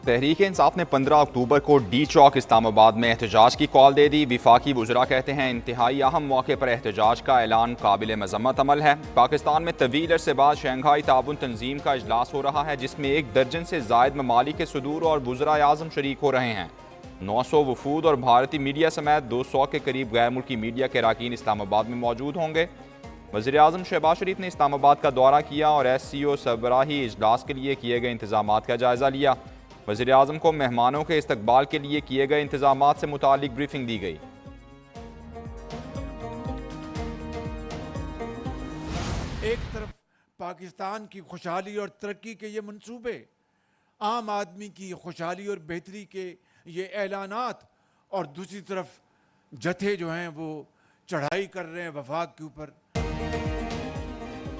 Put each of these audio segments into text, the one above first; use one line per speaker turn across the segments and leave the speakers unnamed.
तहरीक इंसाफ ने 15 अक्टूबर को डी चौक इस्लामाबाद में एहतजाज की कॉल दे दी। विफाकी वज़रा कहते हैं इंतहाई अहम मौके पर एहतजाज का ऐलान काबिल मज़म्मत अमल है। पाकिस्तान में तवील अरसे बाद शंघाई ताउन तंजीम का इजलास हो रहा है, जिसमें 1 दर्जन से ज़ायद ममालिक के सदूर और वज़रा आज़म शरीक हो रहे हैं। 900 वफूद और भारतीय मीडिया समेत 200 के करीब गैर मुल्की मीडिया के अरकान इस्लामाबाद में मौजूद होंगे। वज़ीर आज़म शहबाज शरीफ ने इस्लामाबाद का दौरा किया और SCO सरबराही इजलास के लिए किए गए इंतजाम का जायज़ा लिया। वज़ीर आज़म को मेहमानों के इस्तकबाल के लिए किए गए इंतजाम से मुतालिक ब्रीफिंग दी गई।
एक तरफ पाकिस्तान की खुशहाली और तरक्की के ये मंसूबे, आम आदमी की खुशहाली और बेहतरी के ये ऐलानात, और दूसरी तरफ जत्थे जो हैं वो चढ़ाई कर रहे हैं वफाक के ऊपर।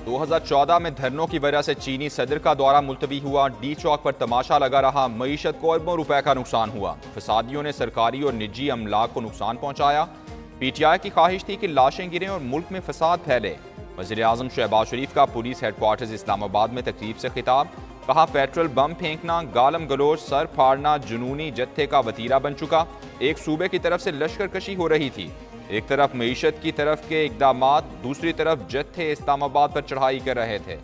2014 में धरनों की वजह से चीनी सदर का दौरा मुलतवी हुआ। डी चौक पर तमाशा लगा रहा। मईशत को अरबों रुपए का नुकसान हुआ। फसादियों ने सरकारी और निजी अमलाक को नुकसान पहुंचाया। PTI की ख्वाहिश थी कि लाशें गिरें और मुल्क में फसाद फैले। वज़ीर आज़म शहबाज शरीफ का पुलिस हेडक्वार्टर्स इस्लामाबाद में तकरीब से खिताब। कहा, पेट्रोल बम फेंकना, गालम गलोच, सर फाड़ना जुनूनी जत्थे का वतीरा बन चुका। एक सूबे की तरफ से लश्कर कशी हो रही थी। एक तरफ मईशत की तरफ के इकदामात, दूसरी तरफ जत्थे इस्लामाबाद पर चढ़ाई कर रहे थे।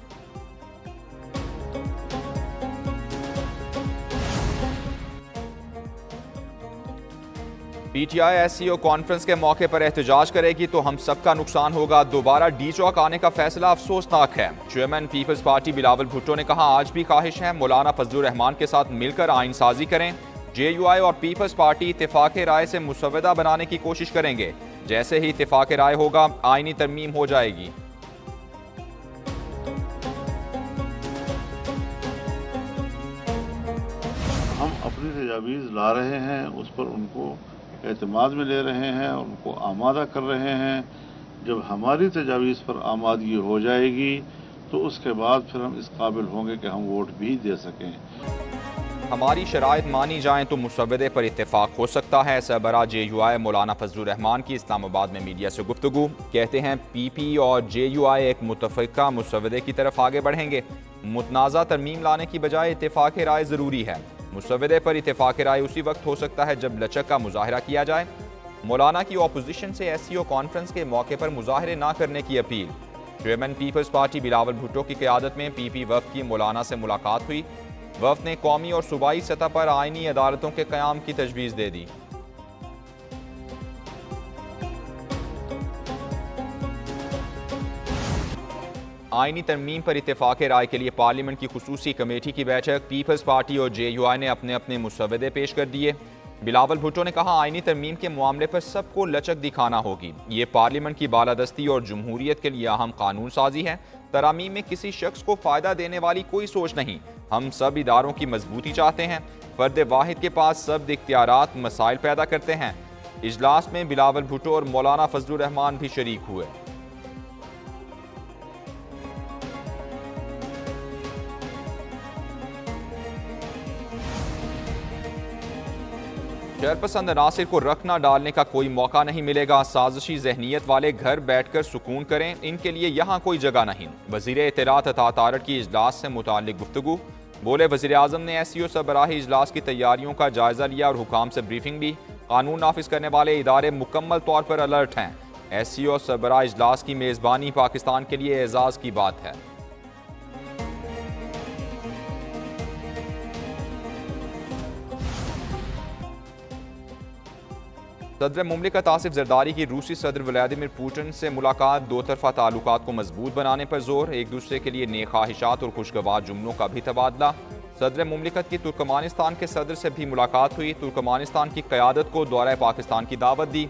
PTI SCO कॉन्फ्रेंस के मौके पर एहतजाज करेगी तो हम सबका नुकसान होगा। दोबारा डी चौक आने का फैसला अफसोसनाक है। चेयरमैन पीपल्स पार्टी बिलावल भुट्टो ने कहा, आज भी ख्वाहिश है मौलाना फजलुर रहमान के साथ मिलकर आइन साजी करें। JUI और पीपल्स पार्टी इत्तेफाक राय से मुसवदा बनाने की कोशिश करेंगे। जैसे ही इत्तेफाक राय होगा, आईनी तरमीम हो जाएगी।
हम अपनी तजावीज़ ला रहे हैं, उस पर उनको एतमाद में ले रहे हैं, उनको आमादा कर रहे हैं। जब हमारी तजावीज़ पर आमादगी हो जाएगी तो उसके बाद फिर हम इस काबिल होंगे कि हम वोट भी दे सकें।
हमारी शराइत मानी जाएं तो मुसवदे पर इत्तेफाक हो सकता है। सरबराह JUI मौलाना फजलुर रहमान की इस्लामाबाद में मीडिया से गुफ्तगू। कहते हैं PP और JUI एक मुतफ़िका मुसवदे की तरफ आगे बढ़ेंगे। मुतनाज़ा तरमीम लाने की बजाय इत्तेफाक राय ज़रूरी है। मुसवदे पर इत्तेफाक राय उसी वक्त हो सकता है जब लचक का मुजाहरा किया जाए। मौलाना की अपोजिशन से SCO कॉन्फ्रेंस के मौके पर मुजाहरे ना करने की अपील। चेयरमैन पीपल्स पार्टी बिलावल भुट्टो की क़यादत में PP वफ़द की मौलाना से मुलाकात हुई। वफ़द ने कौमी और सूबाई सतह पर आइनी अदालतों के क़याम की तजवीज़ दे दी। आइनी तरमीम पर इत्तेफाक राय के लिए पार्लियामेंट की खुसूसी कमेटी की बैठक। पीपल्स पार्टी और JUI ने अपने अपने मुसवदे पेश कर दिए। बिलावल भुट्टो ने कहा, आइनी तरमीम के मामले पर सबको लचक दिखाना होगी। ये पार्लियामेंट की बालादस्ती और जमहूरियत के लिए अहम कानून साजी है। तरामीम में किसी शख्स को फ़ायदा देने वाली कोई सोच नहीं। हम सब इदारों की मजबूती चाहते हैं। फ़र्द वाहिद के पास सब इख्तियारात मसाइल पैदा करते हैं। इजलास में बिलावल भुट्टो और मौलाना फजलुर रहमान भी शरीक हुए। शरपसंद अनासिर को रखना डालने का कोई मौका नहीं मिलेगा। साजिशी जहनीत वाले घर बैठकर सुकून करें, इनके लिए यहाँ कोई जगह नहीं। वज़ीर इत्तलात अता तारड़ की इजलास से मुताल्लिक गुफ्तगू। बोले, वज़ीर आज़म ने SCO सरबराही इजलास की तैयारियों का जायज़ा लिया और हुकाम से ब्रीफिंग ली। कानून नाफिज करने वाले इदारे मुकम्मल तौर पर अलर्ट हैं। SCO सरबराह इजलास की मेज़बानी पाकिस्तान के लिए एजाज़ की बात है। सदर मुमलिकत आसिफ जरदारी की रूसी सदर व्लादिमीर पुतिन से मुलाकात। दो तरफा ताल्लुकात को मजबूत बनाने पर जोर। एक दूसरे के लिए नेक ख्वाहिशात और खुशगवार जुमलों का भी तबादला। सदर मुमलिकत की तुर्कमानिस्तान के सदर से भी मुलाकात हुई। तुर्कमानिस्तान की क़यादत को दौरा पाकिस्तान की दावत दी।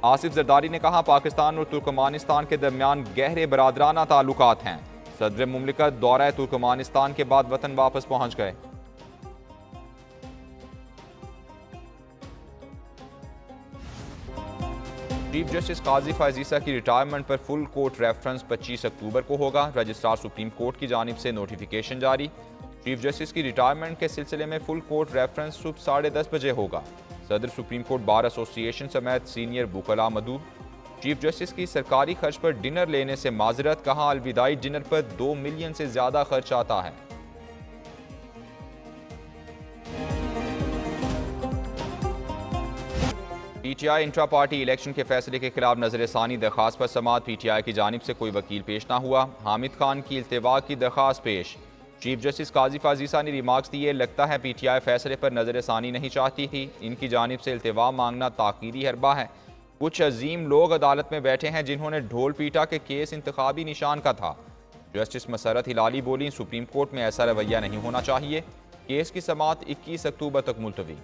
आसिफ जरदारी ने कहा, पाकिस्तान और तुर्कमानिस्तान के दरमियान गहरे बरादराना ताल्लुकात हैं। सदर मुमलिकत दौरा तुर्कमानिस्तान के बाद वतन वापस पहुँच गए। चीफ जस्टिस काजी फायजीसा की रिटायरमेंट पर फुल कोर्ट रेफरेंस 25 अक्टूबर को होगा। रजिस्ट्रार सुप्रीम कोर्ट की जानिब से नोटिफिकेशन जारी। चीफ जस्टिस की रिटायरमेंट के सिलसिले में फुल कोर्ट रेफरेंस सुबह 10:30 बजे होगा। सदर सुप्रीम कोर्ट बार एसोसिएशन समेत सीनियर बुकला मदू। चीफ जस्टिस की सरकारी खर्च पर डिनर लेने से माजरत। कहा, अलविदाई डिनर पर 2 मिलियन से ज्यादा खर्च आता है। PTI इंट्रा पार्टी इलेक्शन के फैसले के खिलाफ नजरसानी दरखास्त पर समाअत। PTI की जानिब से कोई वकील पेश ना हुआ। हामिद खान की इल्तिवा की दरखास्त पेश। चीफ जस्टिस काजी फाजीसा ने रिमार्क्स दिए, लगता है PTI फैसले पर नजरसानी नहीं चाहती थी। इनकी जानिब से इल्तिवा मांगना ताकीदी हरबा है। कुछ अजीम लोग अदालत में बैठे हैं जिन्होंने ढोल पीटा के केस इंतखाबी निशान का था। जस्टिस मसरत हिलाली बोली, सुप्रीम कोर्ट में ऐसा रवैया नहीं होना चाहिए। केस की समाअत 21 अक्टूबर तक मुलतवी।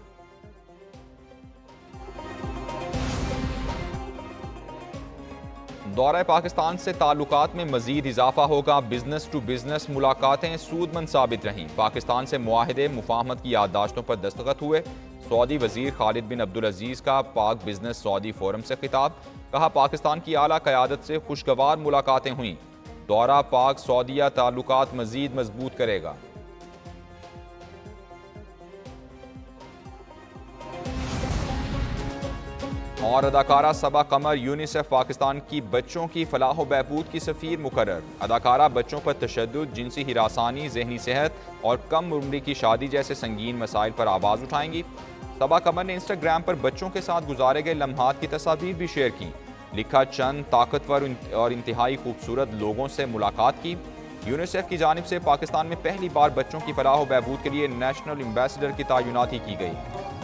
दौरा पाकिस्तान से ताल्लुकात में मजीद इजाफा होगा। बिजनेस टू बिजनेस मुलाकातें सूदमंद साबित रहीं। पाकिस्तान से मुआहदे मुफाहमत की याददाश्तों पर दस्तखत हुए। सऊदी वजीर खालिद बिन अब्दुल अजीज का पाक बिजनेस सऊदी फोरम से खिताब। कहा, पाकिस्तान की आला क़यादत से खुशगवार मुलाकातें हुईं। दौरा पाक सऊदिया ताल्लुकात मजीद मजबूत करेगा। और अदाकारा सबा कमर यूनिसेफ पाकिस्तान की बच्चों की फलाह व बहबूद की सफ़ीर मुकर्रर। अदाकारा बच्चों पर तशद्दुद, जिनसी हिरासानी, जहनी सेहत और कम उम्री की शादी जैसे संगीन मसाइल पर आवाज़ उठाएंगी। सबा कमर ने इंस्टाग्राम पर बच्चों के साथ गुजारे गए लम्हात की तस्वीर भी शेयर की। लिखा, चंद ताकतवर और इंतहाई खूबसूरत लोगों से मुलाकात की। यूनिसेफ की जानिब से पाकिस्तान में पहली बार बच्चों की फलाह व बहबूद के लिए नेशनल एम्बेसडर की तैनाती की गई।